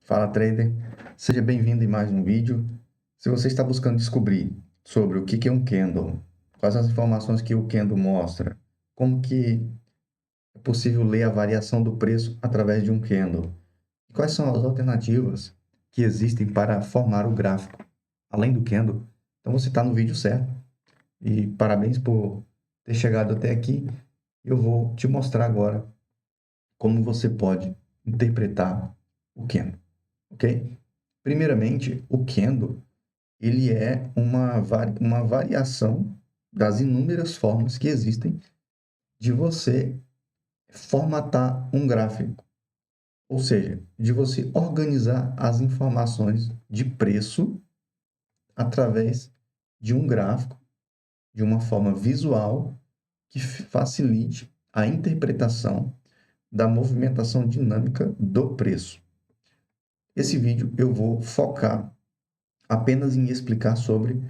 Fala, trader. Seja bem-vindo em mais um vídeo. Se você está buscando descobrir sobre o que é um candle, quais as informações que o candle mostra, como que é possível ler a variação do preço através de um candle, e quais são as alternativas que existem para formar o gráfico, além do candle, então você está no vídeo certo. E parabéns por ter chegado até aqui. Eu vou te mostrar agora como você pode interpretar o candle, ok? Primeiramente, o candle, ele é uma variação das inúmeras formas que existem de você formatar um gráfico, ou seja, de você organizar as informações de preço através de um gráfico, de uma forma visual que facilite a interpretação da movimentação dinâmica do preço. Esse vídeo eu vou focar apenas em explicar sobre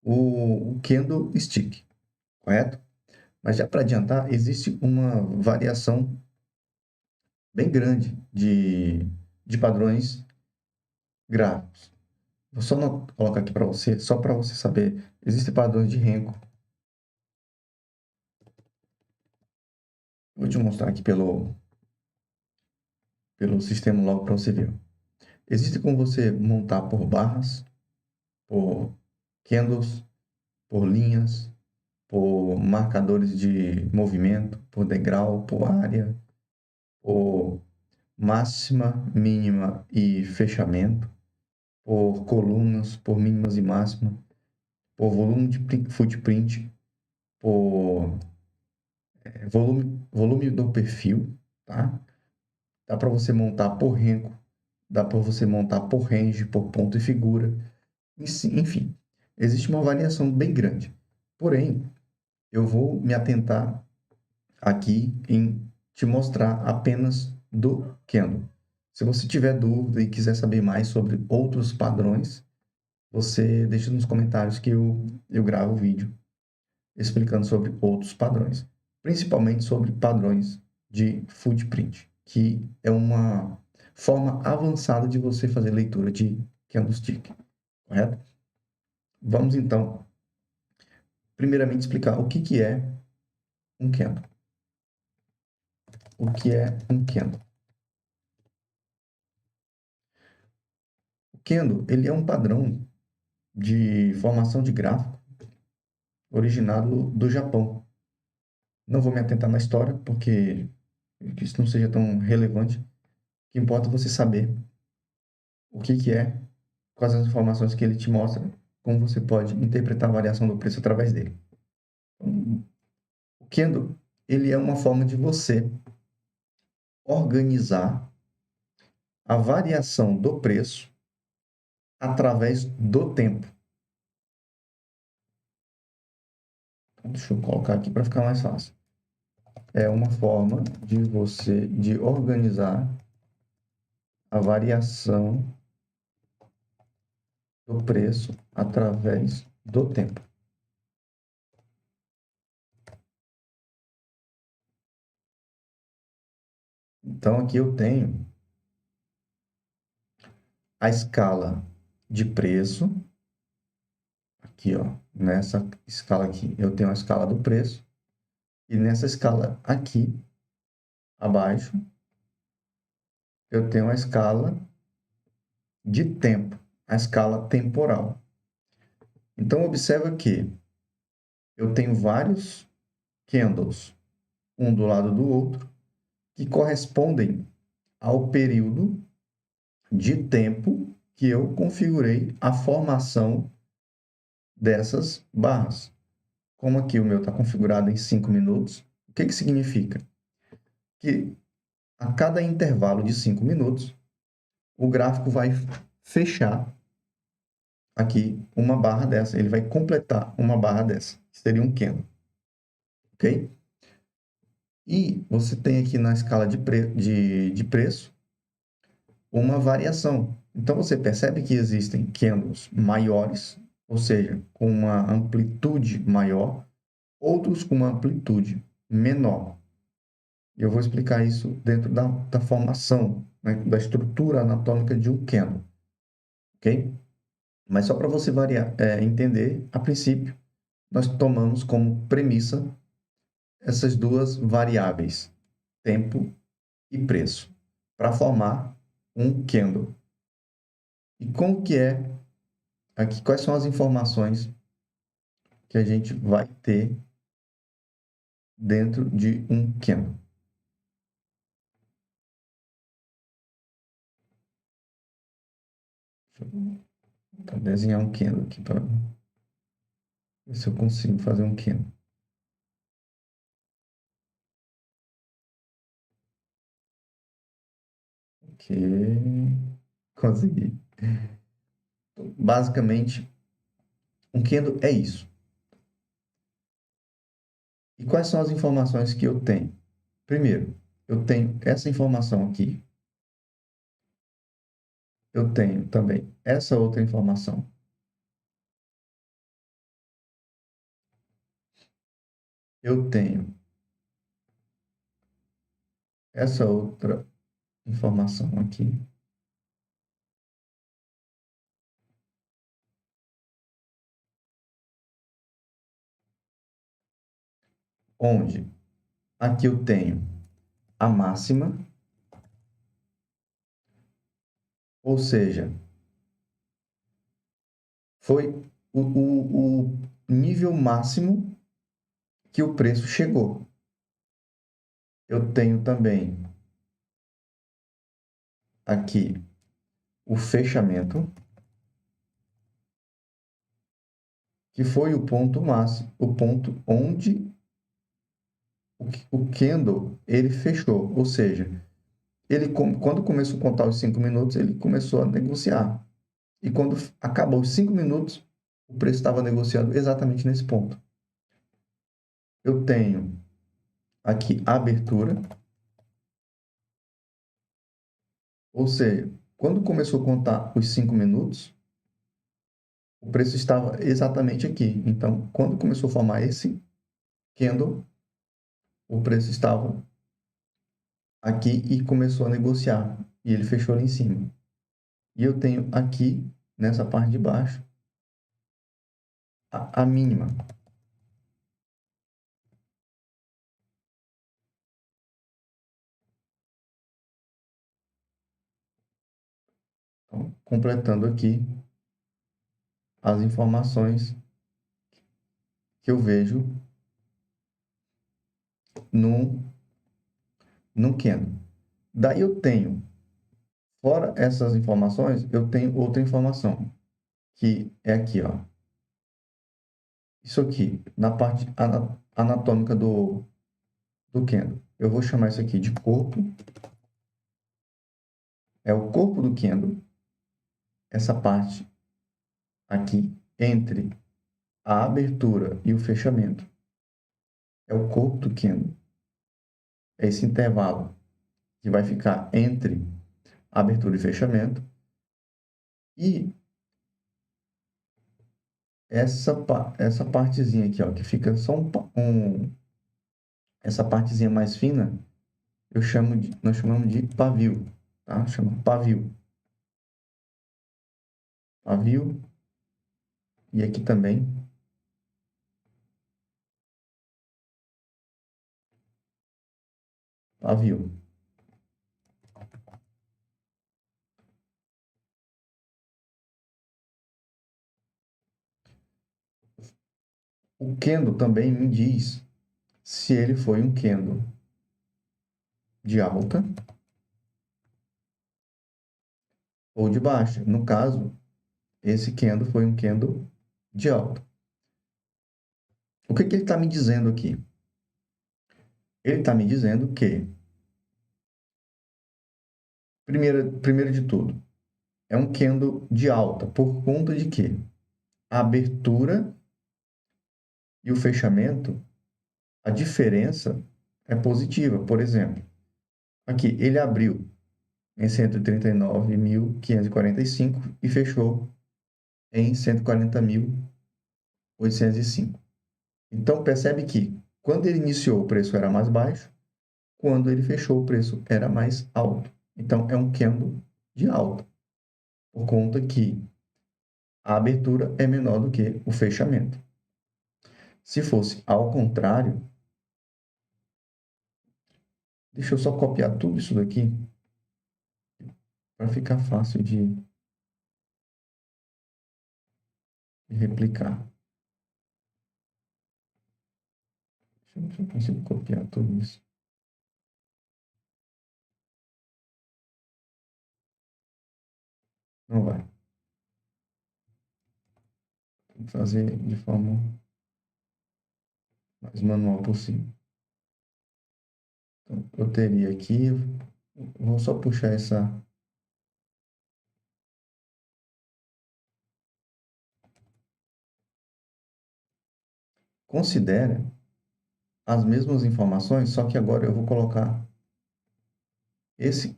o candlestick, correto? Mas já para adiantar, existe uma variação bem grande de padrões gráficos. Vou só colocar aqui para você, só para você saber. Existem padrões de Renko. Vou te mostrar aqui pelo sistema logo para você ver. Existe como você montar por barras, por candles, por linhas, por marcadores de movimento, por degrau, por área, por máxima, mínima e fechamento, por colunas, por mínimas e máximas, por volume de footprint, por volume do perfil, tá? Dá para você montar por renco, dá para você montar por range, por ponto e figura, enfim, existe uma variação bem grande. Porém, eu vou me atentar aqui em te mostrar apenas do candle. Se você tiver dúvida e quiser saber mais sobre outros padrões, você deixa nos comentários que eu gravo o vídeo explicando sobre outros padrões, principalmente sobre padrões de footprint, que é uma forma avançada de você fazer leitura de candlestick, correto? Vamos então, primeiramente, explicar o que é um candle. O que é um candle? O candle, ele é um padrão de formação de gráfico originado do Japão. Não vou me atentar na história, porque isso não seja tão relevante. O que importa é você saber o que é, quais as informações que ele te mostra, como você pode interpretar a variação do preço através dele. O candle, ele é uma forma de você organizar a variação do preço através do tempo. Então, deixa eu colocar aqui para ficar mais fácil. É uma forma de você organizar a variação do preço através do tempo. Então, aqui eu tenho a escala de preço. Aqui, ó, nessa escala aqui, eu tenho a escala do preço. E nessa escala aqui, abaixo, eu tenho a escala de tempo, a escala temporal. Então, observa que eu tenho vários candles, um do lado do outro, que correspondem ao período de tempo que eu configurei a formação dessas barras. Como aqui o meu está configurado em 5 minutos, o que significa? Que a cada intervalo de 5 minutos, o gráfico vai fechar aqui uma barra dessa, ele vai completar uma barra dessa, que seria um candle, ok? E você tem aqui na escala de preço uma variação. Então, você percebe que existem candles maiores, ou seja, com uma amplitude maior, outros com uma amplitude menor. E eu vou explicar isso dentro da formação, né, da estrutura anatômica de um candle, ok? Mas só para você entender, a princípio, nós tomamos como premissa essas duas variáveis, tempo e preço, para formar um candle. E como que é aqui, quais são as informações que a gente vai ter dentro de um candle? Deixa eu desenhar um candle aqui para ver se eu consigo fazer um candle. Ok, consegui. Basicamente, um candle é isso. E quais são as informações que eu tenho? Primeiro, eu tenho essa informação aqui. Eu tenho também essa outra informação. Eu tenho essa outra informação aqui. Onde aqui eu tenho a máxima, ou seja, foi o nível máximo que o preço chegou. Eu tenho também aqui o fechamento, que foi o ponto máximo, o ponto onde o candle ele fechou, ou seja, ele quando começou a contar os 5 minutos, ele começou a negociar. E quando acabou os 5 minutos, o preço estava negociando exatamente nesse ponto. Eu tenho aqui a abertura, ou seja, quando começou a contar os 5 minutos, o preço estava exatamente aqui. Então, quando começou a formar esse candle, o preço estava aqui e começou a negociar. E ele fechou lá em cima. E eu tenho aqui, nessa parte de baixo, a mínima. Então, completando aqui as informações que eu vejo no candle. Daí eu tenho, fora essas informações, eu tenho outra informação, que é aqui, ó. Isso aqui, na parte anatômica do candle. Eu vou chamar isso aqui de corpo. É o corpo do candle. Essa parte aqui, entre a abertura e o fechamento, é o corpo do candle. É esse intervalo que vai ficar entre abertura e fechamento. E essa partezinha aqui, ó, que fica só essa partezinha mais fina, nós chamamos de pavio, tá? Chama pavio. Pavio. E aqui também. Pavio. O candle também me diz se ele foi um candle de alta ou de baixa. No caso, esse candle foi um candle de alta. O que ele está me dizendo aqui? Ele está me dizendo que, primeiro de tudo, é um candle de alta por conta de que a abertura e o fechamento, a diferença é positiva. Por exemplo, aqui ele abriu em 139.545 e fechou em 140.805. Então, percebe que quando ele iniciou, o preço era mais baixo, quando ele fechou, o preço era mais alto. Então, é um candle de alta, por conta que a abertura é menor do que o fechamento. Se fosse ao contrário, deixa eu só copiar tudo isso daqui para ficar fácil de replicar. Deixa eu ver se eu consigo copiar tudo isso. Não vai. Tem que fazer de forma mais manual possível. Então, eu teria aqui, vou só puxar essa. Considera as mesmas informações, só que agora eu vou colocar esse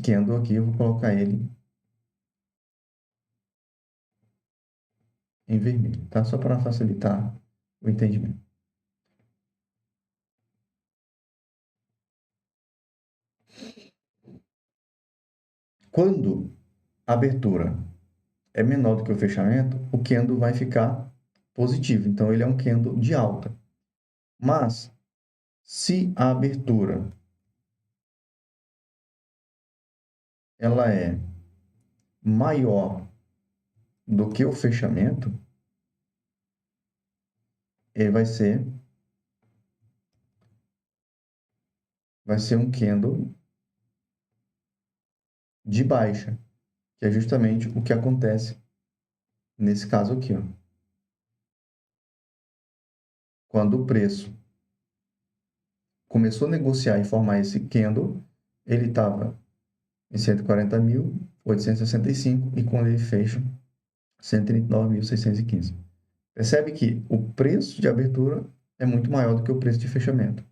candle aqui, eu vou colocar ele em vermelho, tá? Só para facilitar o entendimento. Quando a abertura é menor do que o fechamento, o candle vai ficar positivo. Então, ele é um candle de alta. Mas, se a abertura ela é maior do que o fechamento, ele vai ser um candle de baixa, que é justamente o que acontece nesse caso aqui, ó. Quando o preço começou a negociar e formar esse candle, ele estava em 140.865 e quando ele fecha, 139.615. Percebe que o preço de abertura é muito maior do que o preço de fechamento.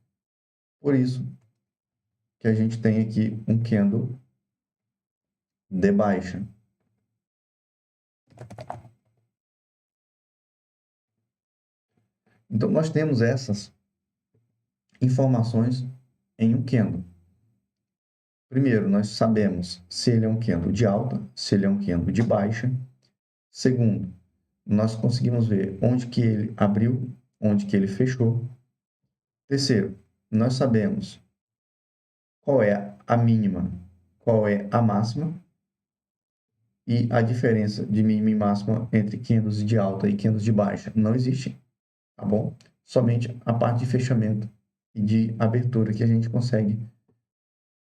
Por isso que a gente tem aqui um candle de baixa. Então, nós temos essas informações em um candle. Primeiro, nós sabemos se ele é um candle de alta, se ele é um candle de baixa. Segundo, nós conseguimos ver onde que ele abriu, onde que ele fechou. Terceiro, nós sabemos qual é a mínima, qual é a máxima e a diferença de mínima e máxima entre candles de alta e candles de baixa não existe, tá bom? Somente a parte de fechamento e de abertura que a gente consegue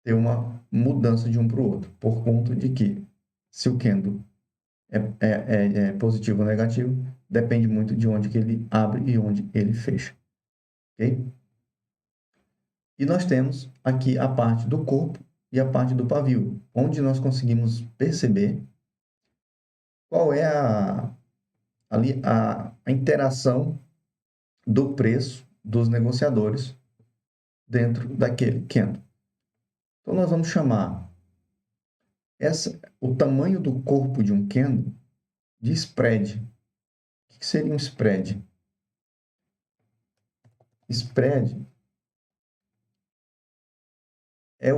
ter uma mudança de um para o outro, por conta de que se o candle é positivo ou negativo, depende muito de onde que ele abre e onde ele fecha, ok? E nós temos aqui a parte do corpo e a parte do pavio, onde nós conseguimos perceber qual é a interação do preço dos negociadores dentro daquele candle. Então, nós vamos chamar o tamanho do corpo de um candle de spread. O que seria um spread? Spread é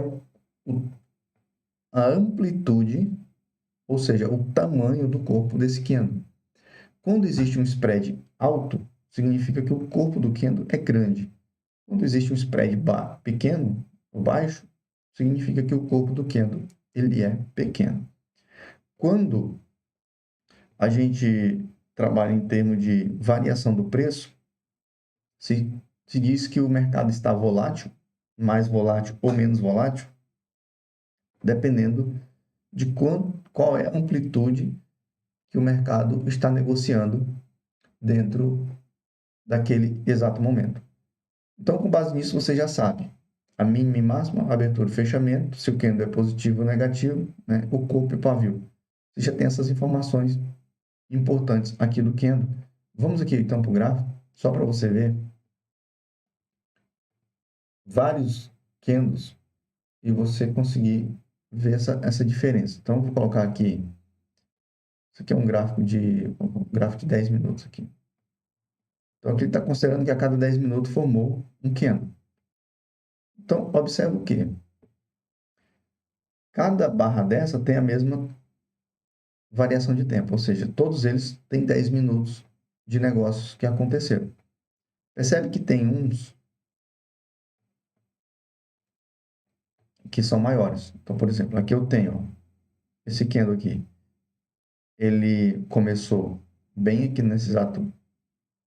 a amplitude, ou seja, o tamanho do corpo desse candle. Quando existe um spread alto, significa que o corpo do candle é grande. Quando existe um spread pequeno ou baixo, significa que o corpo do candle ele é pequeno. Quando a gente trabalha em termos de variação do preço, se diz que o mercado está volátil, mais volátil ou menos volátil, dependendo de qual é a amplitude que o mercado está negociando dentro daquele exato momento. Então, com base nisso, você já sabe a mínima e máxima, abertura e fechamento, se o candle é positivo ou negativo, né? O corpo e o pavio. Você já tem essas informações importantes aqui do candle. Vamos aqui então para o gráfico, só para você ver vários candles e você conseguir ver essa diferença. Então, eu vou colocar aqui, isso aqui é um gráfico de 10 minutos aqui. Então, aqui ele está considerando que a cada 10 minutos formou um candle. Então, observa o quê? Cada barra dessa tem a mesma variação de tempo, ou seja, todos eles têm 10 minutos de negócios que aconteceram. Percebe que tem uns que são maiores. Então, por exemplo, aqui eu tenho ó, esse candle aqui. Ele começou bem aqui nesse exato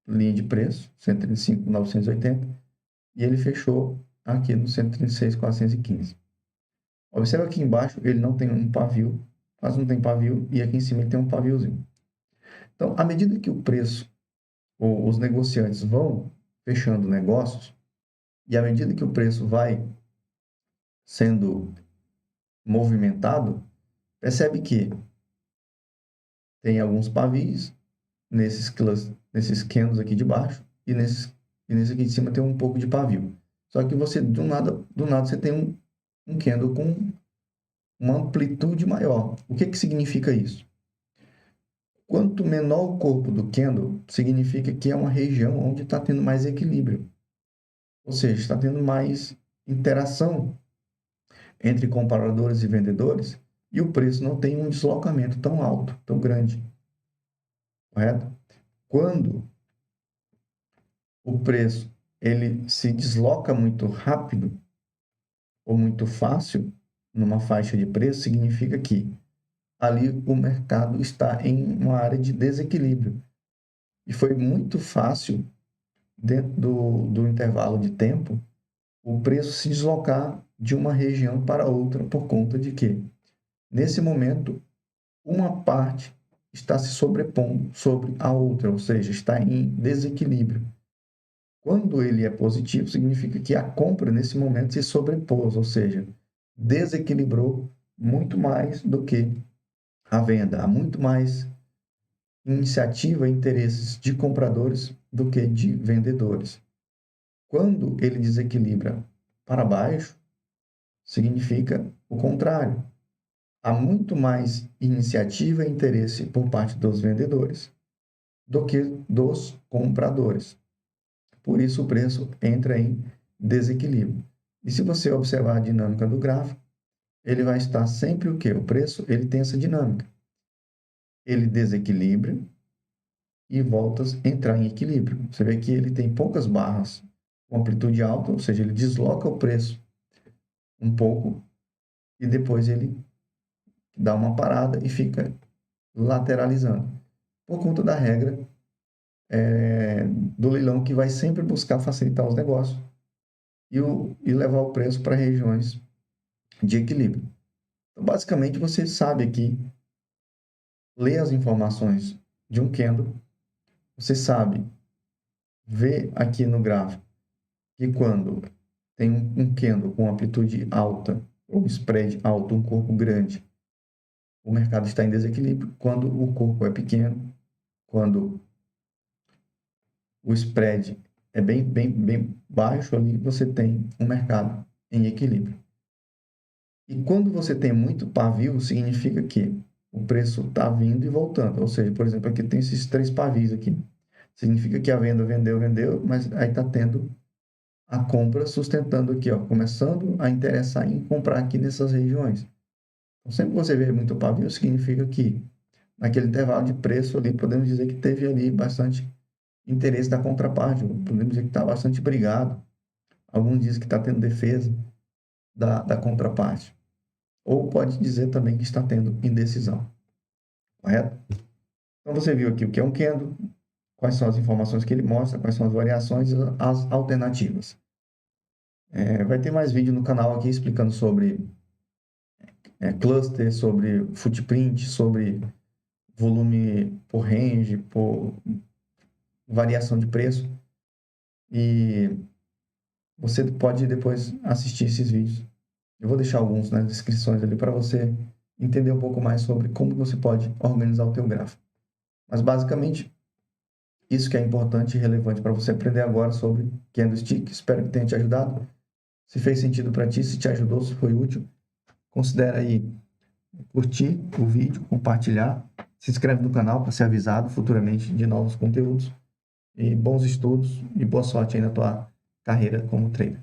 linha de preço, 135.980, e ele fechou aqui no 136.415. Observa aqui embaixo, ele não tem um pavio, quase não tem pavio, e aqui em cima ele tem um paviozinho. Então, à medida que o preço, ou os negociantes vão fechando negócios, e à medida que o preço vai sendo movimentado, percebe que tem alguns pavios nesses candles aqui de baixo, e nesse aqui de cima tem um pouco de pavio. Só que você, do nada você tem um candle com uma amplitude maior. O que significa isso? Quanto menor o corpo do candle, significa que é uma região onde está tendo mais equilíbrio. Ou seja, está tendo mais interação entre compradores e vendedores, e o preço não tem um deslocamento tão alto, tão grande. Correto? Quando o preço ele se desloca muito rápido ou muito fácil numa faixa de preço, significa que ali o mercado está em uma área de desequilíbrio. E foi muito fácil, dentro do intervalo de tempo, o preço se deslocar de uma região para outra por conta de que, nesse momento, uma parte está se sobrepondo sobre a outra, ou seja, está em desequilíbrio. Quando ele é positivo, significa que a compra, nesse momento, se sobrepôs, ou seja, desequilibrou muito mais do que a venda. Há muito mais iniciativa e interesses de compradores do que de vendedores. Quando ele desequilibra para baixo, significa o contrário. Há muito mais iniciativa e interesse por parte dos vendedores do que dos compradores. Por isso, o preço entra em desequilíbrio. E se você observar a dinâmica do gráfico, ele vai estar sempre o quê? O preço, ele tem essa dinâmica. Ele desequilibra e volta a entrar em equilíbrio. Você vê que ele tem poucas barras com amplitude alta, ou seja, ele desloca o preço um pouco e depois ele dá uma parada e fica lateralizando. Por conta da regra do leilão, que vai sempre buscar facilitar os negócios e levar o preço para regiões de equilíbrio. Então, basicamente, você sabe aqui, ler as informações de um candle, você sabe ver aqui no gráfico que quando tem um candle com amplitude alta, ou spread alto, um corpo grande, o mercado está em desequilíbrio. Quando o corpo é pequeno, quando o spread é bem baixo, ali você tem um mercado em equilíbrio. E quando você tem muito pavio, significa que o preço está vindo e voltando. Ou seja, por exemplo, aqui tem esses 3 pavios aqui. Significa que a venda vendeu, mas aí está tendo a compra sustentando aqui, ó, começando a interessar em comprar aqui nessas regiões. Então, sempre que você vê muito pavio, significa que naquele intervalo de preço ali, podemos dizer que teve ali bastante interesse da contraparte, podemos dizer que está bastante brigado. Alguns dizem que está tendo defesa da contraparte. Ou pode dizer também que está tendo indecisão. Correto? Então, você viu aqui o que é um candle, quais são as informações que ele mostra, quais são as variações e as alternativas. Vai ter mais vídeo no canal aqui explicando sobre cluster, sobre footprint, sobre volume por range, por variação de preço. E você pode depois assistir esses vídeos. Eu vou deixar alguns nas descrições ali para você entender um pouco mais sobre como você pode organizar o teu gráfico. Mas basicamente, isso que é importante e relevante para você aprender agora sobre candlestick. Espero que tenha te ajudado. Se fez sentido para ti, se te ajudou, se foi útil, considere aí curtir o vídeo, compartilhar, se inscreve no canal para ser avisado futuramente de novos conteúdos. E bons estudos e boa sorte aí na tua carreira como trader.